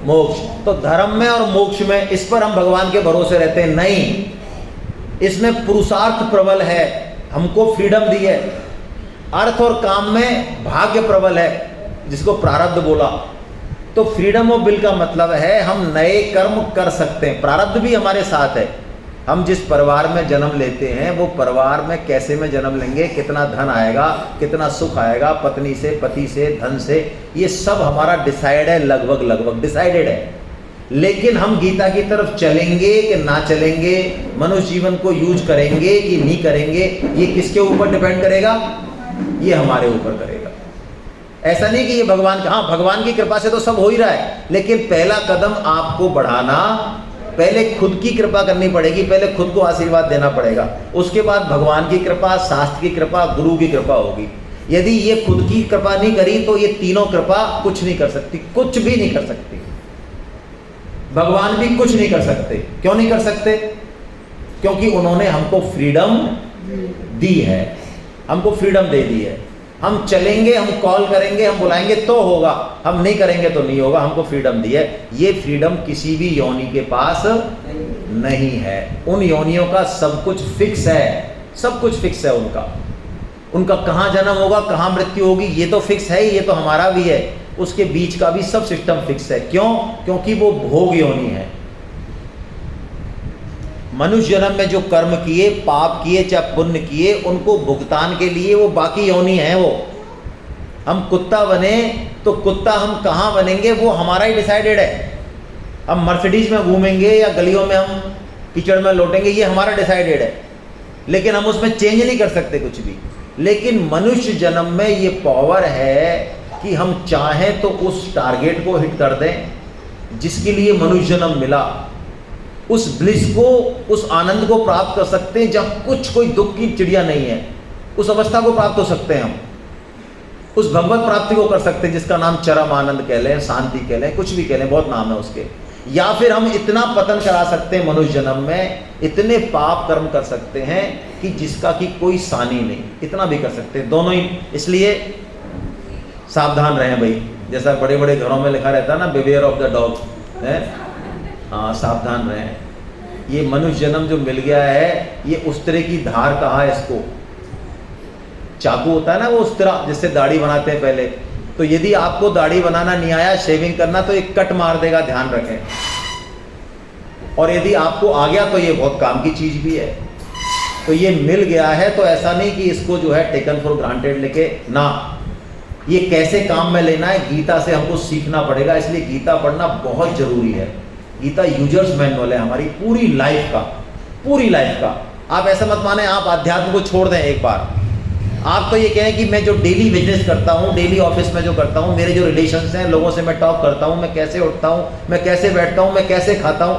मोक्ष। तो धर्म में और मोक्ष में, इस पर हम भगवान के भरोसे रहते हैं? नहीं, इसमें पुरुषार्थ प्रबल है, हमको फ्रीडम दी है। अर्थ और काम में भाग्य प्रबल है, जिसको प्रारब्ध बोला। तो फ्रीडम ऑफ विल का मतलब है हम नए कर्म कर सकते हैं। प्रारब्ध भी हमारे साथ है। हम जिस परिवार में जन्म लेते हैं, वो परिवार में कैसे में जन्म लेंगे, कितना धन आएगा, कितना सुख आएगा, पत्नी से, पति से, धन से, ये सब हमारा डिसाइड है, लगभग डिसाइडेड है। लेकिन हम गीता की तरफ चलेंगे कि ना चलेंगे, मनुष्य जीवन को यूज करेंगे कि नहीं करेंगे, ये किसके ऊपर डिपेंड करेगा? ये हमारे ऊपर करेगा। ऐसा नहीं कि ये भगवान का, हाँ भगवान की कृपा से तो सब हो ही रहा है, लेकिन पहला कदम आपको बढ़ाना, पहले खुद की कृपा करनी पड़ेगी, पहले खुद को आशीर्वाद देना पड़ेगा, उसके बाद भगवान की कृपा, शास्त्र की कृपा, गुरु की कृपा होगी। यदि ये खुद की कृपा नहीं करी तो ये तीनों कृपा कुछ नहीं कर सकती, कुछ भी नहीं कर सकती। भगवान भी कुछ नहीं कर सकते। क्यों नहीं कर सकते? क्योंकि उन्होंने हमको फ्रीडम दी है, हमको फ्रीडम दे दी है। हम चलेंगे, हम कॉल करेंगे, हम बुलाएंगे तो होगा, हम नहीं करेंगे तो नहीं होगा। हमको फ्रीडम दी है। ये फ्रीडम किसी भी योनि के पास नहीं है। उन योनियों का सब कुछ फिक्स है, सब कुछ फिक्स है उनका। उनका कहाँ जन्म होगा, कहाँ मृत्यु होगी, ये तो फिक्स है ही, ये तो हमारा भी है। उसके बीच का भी सब सिस्टम फिक्स है। क्यों? क्योंकि वो भोग योनि है। मनुष्य जन्म में जो कर्म किए, पाप किए चाहे पुण्य किए, उनको भुगतान के लिए वो बाकी योनि है। वो हम कुत्ता बने तो कुत्ता हम कहाँ बनेंगे वो हमारा ही डिसाइडेड है। हम मर्सिडीज में घूमेंगे या गलियों में हम कीचड़ में लौटेंगे, ये हमारा डिसाइडेड है, लेकिन हम उसमें चेंज नहीं कर सकते कुछ भी। लेकिन मनुष्य जन्म में ये पावर है कि हम चाहें तो उस टारगेट को हिट कर दें जिसके लिए मनुष्य जन्म मिला। उस ब्लिस को, उस आनंद को प्राप्त कर सकते हैं जब कुछ कोई दुख की चिड़िया नहीं है। उस अवस्था को प्राप्त हो सकते हैं हम। उस भगवत प्राप्ति को कर सकते हैं जिसका नाम चरम आनंद कह लें, शांति कह लें, कुछ भी कह लें, बहुत नाम है उसके। या फिर हम इतना पतन करा सकते हैं मनुष्य जन्म में, इतने पाप कर्म कर सकते हैं कि जिसका कि कोई सानी नहीं, इतना भी कर सकते हैं, दोनों ही। इसलिए सावधान रहें भाई, जैसा बड़े बड़े घरों में लिखा रहता है ना, बिवेयर ऑफ द डॉग है। हाँ, सावधान रहें। ये मनुष्य जन्म जो मिल गया है, ये उस तरह की धार कहा है इसको। चाकू होता है ना वो उस तरह जिससे दाढ़ी बनाते हैं पहले, तो यदि आपको दाढ़ी बनाना नहीं आया, शेविंग करना, तो एक कट मार देगा, ध्यान रखें। और यदि आपको आ गया तो ये बहुत काम की चीज भी है। तो ये मिल गया है तो ऐसा नहीं कि इसको जो है टेकन फॉर ग्रांटेड लेके ना, ये कैसे काम में लेना है गीता से हमको सीखना पड़ेगा। इसलिए गीता पढ़ना बहुत जरूरी है। गीता यूजर्स मैनुअल है हमारी पूरी लाइफ का, पूरी लाइफ का। आप ऐसा मत माने आप अध्यात्म को छोड़ दें एक बार। आप तो ये कहें कि मैं जो डेली बिजनेस करता हूँ, डेली ऑफिस में जो करता हूँ, मेरे जो रिलेशंस हैं, लोगों से मैं टॉक करता हूँ, मैं कैसे उठता हूँ, मैं कैसे बैठता हूँ, मैं कैसे खाता हूँ,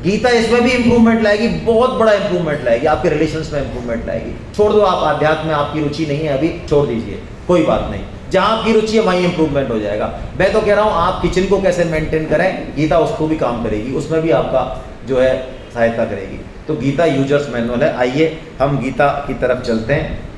गीता इसमें भी इंप्रूवमेंट लाएगी, बहुत बड़ा इंप्रूवमेंट लाएगी, आपके रिलेशंस में इंप्रूवमेंट लाएगी। छोड़ दो आप अध्यात्म में आपकी रुचि नहीं है अभी, छोड़ दीजिए, कोई बात नहीं। जहाँ आपकी रुचि है वहीं इंप्रूवमेंट हो जाएगा। मैं तो कह रहा हूँ आप किचन को कैसे मेंटेन करें, गीता उसको भी काम करेगी, उसमें भी आपका जो है सहायता करेगी। तो गीता यूजर्स मैनुअल है। आइए हम गीता की तरफ चलते हैं।